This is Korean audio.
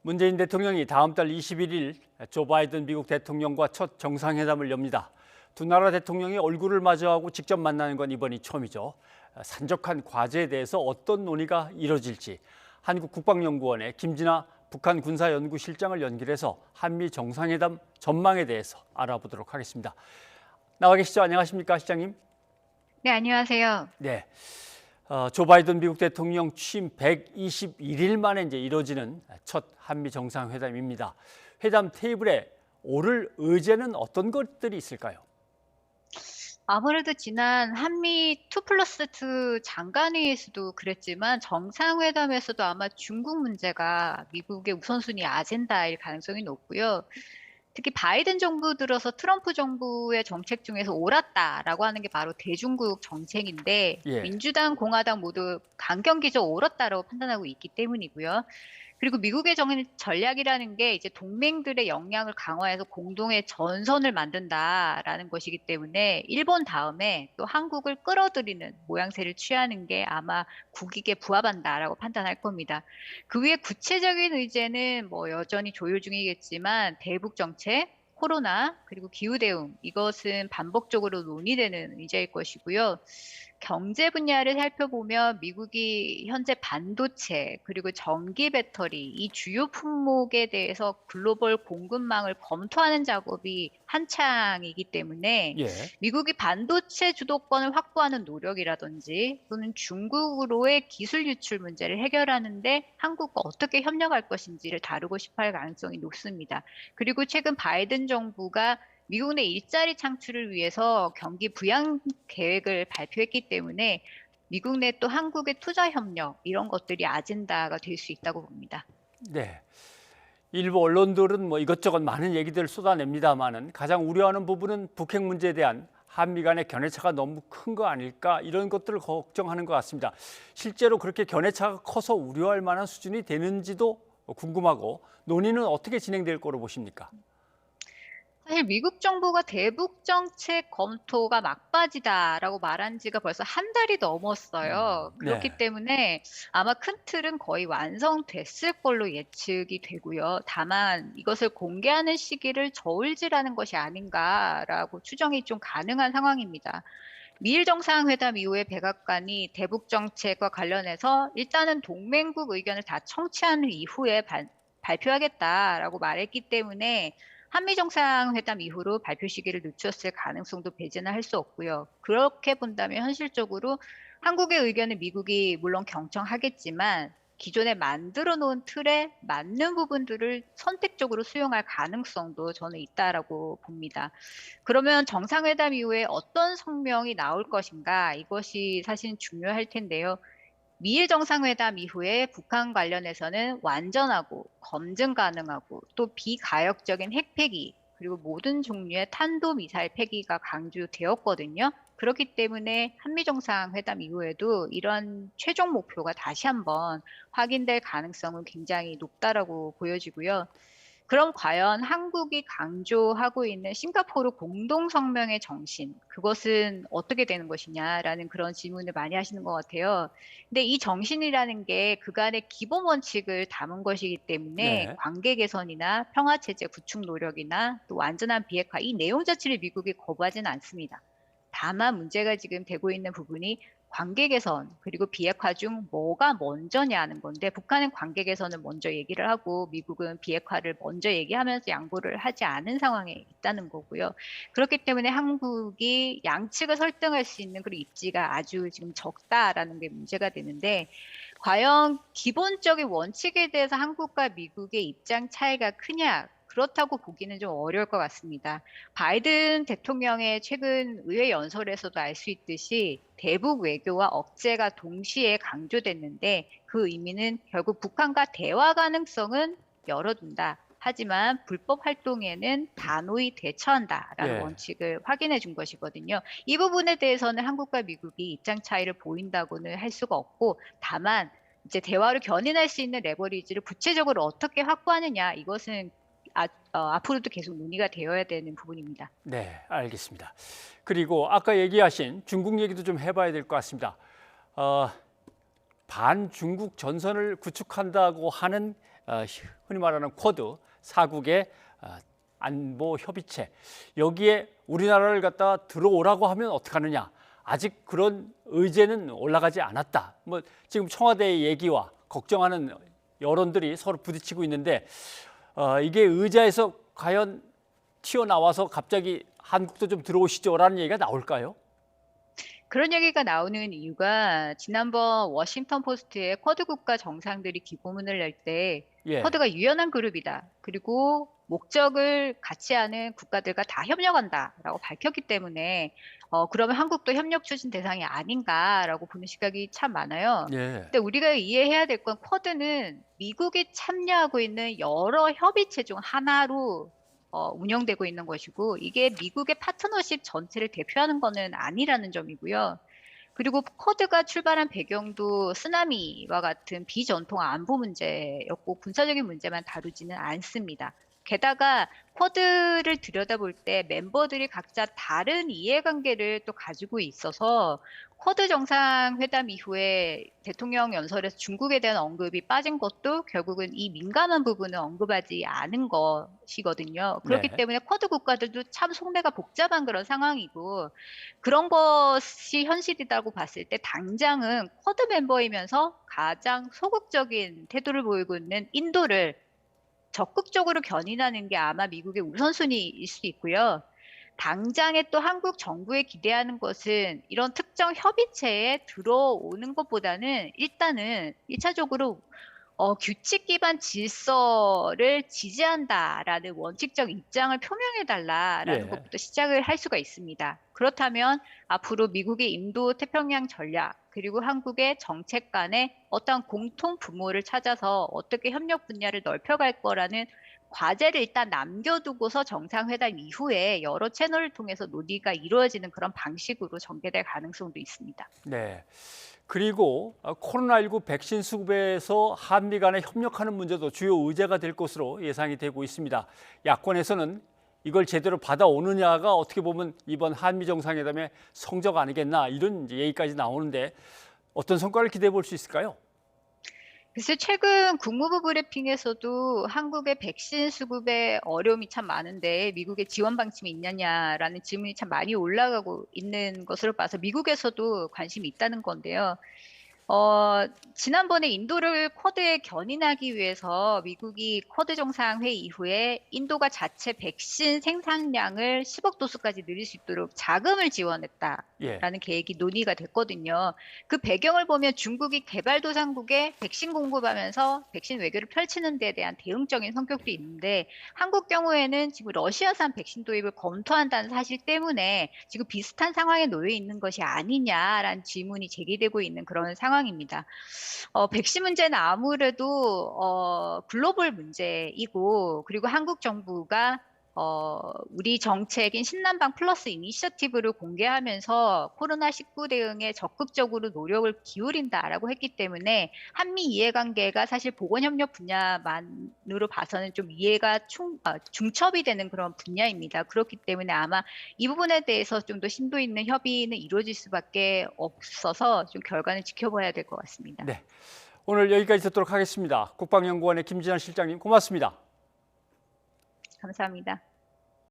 문재인 대통령이 다음 달 21일 조 바이든 미국 대통령과 첫 정상회담을 엽니다. 두 나라 대통령이 얼굴을 마주하고 직접 만나는 건 이번이 처음이죠. 산적한 과제에 대해서 어떤 논의가 이뤄질지 한국국방연구원의 김진아 북한 군사연구실장을 연결해서 한미 정상회담 전망에 대해서 알아보도록 하겠습니다. 나와 계시죠? 안녕하십니까, 시장님? 네, 안녕하세요. 네. 조 바이든 미국 대통령 취임 121일 만에 이제 이뤄지는 첫 한미 정상회담입니다. 회담 테이블에 오를 의제는 어떤 것들이 있을까요? 아무래도 지난 한미 2+2 장관회의에서도 그랬지만 정상회담에서도 아마 중국 문제가 미국의 우선순위 아젠다일 가능성이 높고요. 특히 바이든 정부 들어서 트럼프 정부의 정책 중에서 옳았다라고 하는 게 바로 대중국 정책인데 예. 민주당, 공화당 모두 강경기적 옳았다라고 판단하고 있기 때문이고요. 그리고 미국의 전략이라는 게 이제 동맹들의 역량을 강화해서 공동의 전선을 만든다라는 것이기 때문에 일본 다음에 또 한국을 끌어들이는 모양새를 취하는 게 아마 국익에 부합한다라고 판단할 겁니다. 그 위에 구체적인 의제는 뭐 여전히 조율 중이겠지만 대북 정책, 코로나, 그리고 기후 대응, 이것은 반복적으로 논의되는 의제일 것이고요. 경제 분야를 살펴보면 미국이 현재 반도체 그리고 전기 배터리 이 주요 품목에 대해서 글로벌 공급망을 검토하는 작업이 한창이기 때문에 예. 미국이 반도체 주도권을 확보하는 노력이라든지 또는 중국으로의 기술 유출 문제를 해결하는데 한국과 어떻게 협력할 것인지를 다루고 싶어 할 가능성이 높습니다. 그리고 최근 바이든 정부가 미국 내 일자리 창출을 위해서 경기 부양 계획을 발표했기 때문에 미국 내 또 한국의 투자 협력 이런 것들이 아젠다가 될 수 있다고 봅니다. 네. 일부 언론들은 뭐 이것저것 많은 얘기들을 쏟아냅니다만은 가장 우려하는 부분은 북핵 문제에 대한 한미 간의 견해차가 너무 큰 거 아닐까 이런 것들을 걱정하는 것 같습니다. 실제로 그렇게 견해차가 커서 우려할 만한 수준이 되는지도 궁금하고 논의는 어떻게 진행될 거로 보십니까? 사실 미국 정부가 대북 정책 검토가 막바지다라고 말한 지가 벌써 한 달이 넘었어요. 그렇기 네. 때문에 아마 큰 틀은 거의 완성됐을 걸로 예측이 되고요. 다만 이것을 공개하는 시기를 저울질하는 것이 아닌가라고 추정이 좀 가능한 상황입니다. 미일 정상회담 이후에 백악관이 대북 정책과 관련해서 일단은 동맹국 의견을 다 청취한 이후에 발표하겠다라고 말했기 때문에 한미 정상회담 이후로 발표 시기를 늦췄을 가능성도 배제는 할 수 없고요. 그렇게 본다면 현실적으로 한국의 의견을 미국이 물론 경청하겠지만 기존에 만들어 놓은 틀에 맞는 부분들을 선택적으로 수용할 가능성도 저는 있다라고 봅니다. 그러면 정상회담 이후에 어떤 성명이 나올 것인가? 이것이 사실 중요할 텐데요. 미일 정상회담 이후에 북한 관련해서는 완전하고 검증 가능하고 또 비가역적인 핵 폐기 그리고 모든 종류의 탄도미사일 폐기가 강조되었거든요. 그렇기 때문에 한미 정상회담 이후에도 이런 최종 목표가 다시 한번 확인될 가능성은 굉장히 높다라고 보여지고요. 그럼 과연 한국이 강조하고 있는 싱가포르 공동성명의 정신, 그것은 어떻게 되는 것이냐라는 그런 질문을 많이 하시는 것 같아요. 근데 이 정신이라는 게 그간의 기본 원칙을 담은 것이기 때문에 네. 관계 개선이나 평화체제 구축 노력이나 또 완전한 비핵화, 이 내용 자체를 미국이 거부하지는 않습니다. 다만 문제가 지금 되고 있는 부분이 관계 개선 그리고 비핵화 중 뭐가 먼저냐는 건데 북한은 관계 개선을 먼저 얘기를 하고 미국은 비핵화를 먼저 얘기하면서 양보를 하지 않은 상황에 있다는 거고요. 그렇기 때문에 한국이 양측을 설득할 수 있는 그런 입지가 아주 지금 적다라는 게 문제가 되는데 과연 기본적인 원칙에 대해서 한국과 미국의 입장 차이가 크냐? 그렇다고 보기는 좀 어려울 것 같습니다. 바이든 대통령의 최근 의회 연설에서도 알 수 있듯이 대북 외교와 억제가 동시에 강조됐는데 그 의미는 결국 북한과 대화 가능성은 열어둔다. 하지만 불법 활동에는 단호히 대처한다라는 예. 원칙을 확인해 준 것이거든요. 이 부분에 대해서는 한국과 미국이 입장 차이를 보인다고는 할 수가 없고 다만 이제 대화를 견인할 수 있는 레버리지를 구체적으로 어떻게 확보하느냐 이것은 앞으로도 계속 논의가 되어야 되는 부분입니다. 네, 알겠습니다. 그리고 아까 얘기하신 중국 얘기도 좀 해봐야 될 것 같습니다. 반중국 전선을 구축한다고 하는 흔히 말하는 쿼드 사국의 안보 협의체 여기에 우리나라를 갖다 들어오라고 하면 어떡하느냐. 아직 그런 의제는 올라가지 않았다. 뭐 지금 청와대의 얘기와 걱정하는 여론들이 서로 부딪히고 있는데 이게 의자에서 과연 튀어나와서 갑자기 한국도 좀 들어오시죠라는 얘기가 나올까요? 그런 얘기가 나오는 이유가 지난번 워싱턴 포스트에 쿼드 국가 정상들이 기고문을 낼 때 예. 쿼드가 유연한 그룹이다. 그리고 목적을 같이 하는 국가들과 다 협력한다라고 밝혔기 때문에 그러면 한국도 협력 추진 대상이 아닌가라고 보는 시각이 참 많아요. 예. 근데 우리가 이해해야 될 건 쿼드는 미국이 참여하고 있는 여러 협의체 중 하나로 운영되고 있는 것이고 이게 미국의 파트너십 전체를 대표하는 것은 아니라는 점이고요. 그리고 쿼드가 출발한 배경도 쓰나미와 같은 비전통 안보 문제였고 군사적인 문제만 다루지는 않습니다. 게다가 쿼드를 들여다볼 때 멤버들이 각자 다른 이해관계를 또 가지고 있어서 쿼드 정상회담 이후에 대통령 연설에서 중국에 대한 언급이 빠진 것도 결국은 이 민감한 부분을 언급하지 않은 것이거든요. 그렇기 네. 때문에 쿼드 국가들도 참 속내가 복잡한 그런 상황이고 그런 것이 현실이라고 봤을 때 당장은 쿼드 멤버이면서 가장 소극적인 태도를 보이고 있는 인도를 적극적으로 견인하는 게 아마 미국의 우선순위일 수 있고요. 당장에 또 한국 정부에 기대하는 것은 이런 특정 협의체에 들어오는 것보다는 일단은 1차적으로 규칙 기반 질서를 지지한다라는 원칙적 입장을 표명해달라라는 예. 것부터 시작을 할 수가 있습니다. 그렇다면 앞으로 미국의 인도 태평양 전략 그리고 한국의 정책 간의 어떤 공통 부모를 찾아서 어떻게 협력 분야를 넓혀갈 거라는 과제를 일단 남겨두고서 정상회담 이후에 여러 채널을 통해서 논의가 이루어지는 그런 방식으로 전개될 가능성도 있습니다. 네. 그리고 코로나19 백신 수급에서 한미 간에 협력하는 문제도 주요 의제가 될 것으로 예상이 되고 있습니다. 야권에서는 이걸 제대로 받아오느냐가 어떻게 보면 이번 한미 정상회담의 성적 아니겠나 이런 얘기까지 나오는데 어떤 성과를 기대해 볼 수 있을까요? 글쎄, 최근 국무부 브리핑에서도 한국의 백신 수급에 어려움이 참 많은데 미국의 지원 방침이 있느냐라는 질문이 참 많이 올라가고 있는 것으로 봐서 미국에서도 관심이 있다는 건데요. 지난번에 인도를 쿼드에 견인하기 위해서 미국이 쿼드 정상회의 이후에 인도가 자체 백신 생산량을 10억 도수까지 늘릴 수 있도록 자금을 예. 지원했다라는 계획이 논의가 됐거든요. 그 배경을 보면 중국이 개발도상국에 백신 공급하면서 백신 외교를 펼치는 데 대한 대응적인 성격도 있는데 한국 경우에는 지금 러시아산 백신 도입을 검토한다는 사실 때문에 지금 비슷한 상황에 놓여 있는 것이 아니냐라는 질문이 제기되고 있는 그런 상황입니다. 백신 문제는 아무래도 글로벌 문제이고 그리고 한국 정부가 우리 정책인 신남방 플러스 이니셔티브를 공개하면서 코로나19 대응에 적극적으로 노력을 기울인다라고 했기 때문에 한미 이해관계가 사실 보건협력 분야만으로 봐서는 좀 이해가 중첩이 되는 그런 분야입니다. 그렇기 때문에 아마 이 부분에 대해서 좀 더 심도 있는 협의는 이루어질 수밖에 없어서 좀 결과는 지켜봐야 될 것 같습니다. 네. 오늘 여기까지 듣도록 하겠습니다. 국방연구원의 김진환 실장님 고맙습니다. 감사합니다.